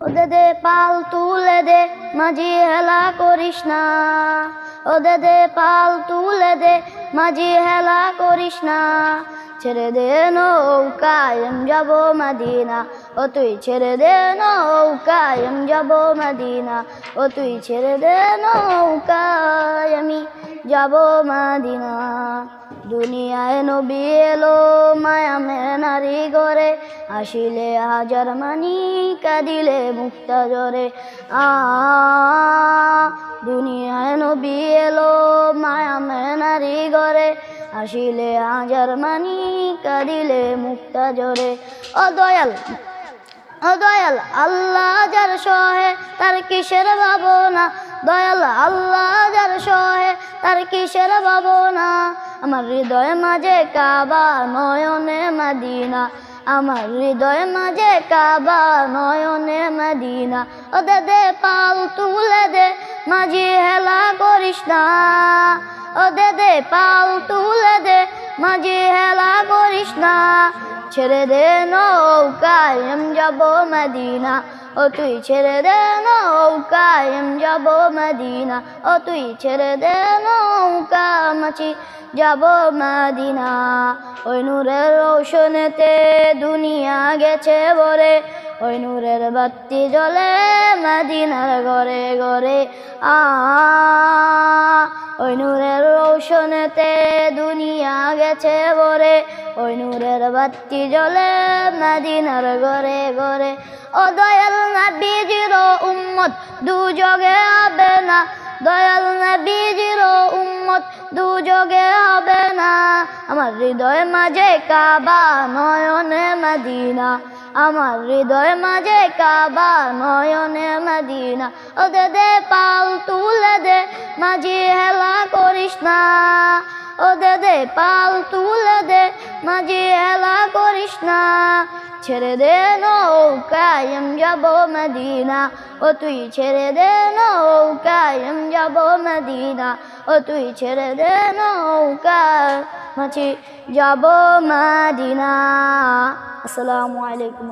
ওদে দে পাল তুলে দে মাঝি হেলা করিস না, ওদে দে পাল তুলে দে মাঝি হেলা করিস না। ছেড়ে দে নৌকায় যাব মদিনা, ও তুই ছেড়ে দে নৌকায় যাব মদিনা, ও তুই ছেড়ে দে নৌকায় আমি যাব মদিনা। দুনিয়ায় নবী এলো মায়া নারী গরে, আসিলে হাজার মানি কাঁদিলে মুক্তা জরে। দুনিয়ায় নবী এলো মায়া নারী গরে, আসিলে হাজার মানি কাঁদিলে মুক্তা জরে। ও দয়াল, ও দয়াল আল্লাহ যার সহে তার কিসের ভাবনা, দয়াল আল্লাহ যার সহে তার কিসের ভাবনা। আমার হৃদয় মাঝে কাবা নয়নে মদিনা, আমার হৃদয় মাঝে কাবা নয়নে মদিনা। ওদে দে পাল তুলে দে মাঝি হেলা করিস না, ওদে দে পাল তুলে দে মাঝি হেলা করিস না। ছেড়ে দে নৌকায় যাব মদিনা, ও তুই ছেড়ে দে নৌকায় যাব মদিনা, ও তুই ছেড়ে দে নৌকা মাছি যাব মদিনা। ওই নূরের রৌশনেতে দুনিয়া গেছে ভরে, ওই নূরের বাতি জ্বলে মদিনার ঘরে ঘরে। ওই নূরের রৌশনেতে দুনিয়া গেছে ভরে, ওই নূরের বাতি জ্বলে মদিনার ঘরে ঘরে। ও দয়াল নবীজির উম্মত দুযোগে হবে না, দয়াল নবীজির উম্মত দুযোগে হবে না। আমার হৃদয় মাঝে কাবা নয়নে মদিনা, আমার হৃদয় মাঝে কাবা নয়নে মদিনা। ওদে দে পাল তুলে দে মাঝি হেলা করিস না, ওদে দে পাল তুলে দে মাঝি হেলা করিস না। ছেড়ে দে নৌকায় যাব মদিনা, ও তুই ছেড়ে দে নৌকায় যাব মদিনা, ও তুই ছেড়ে দে নৌকা মাঝি যাব মদিনা। আসসালামু আলাইকুম।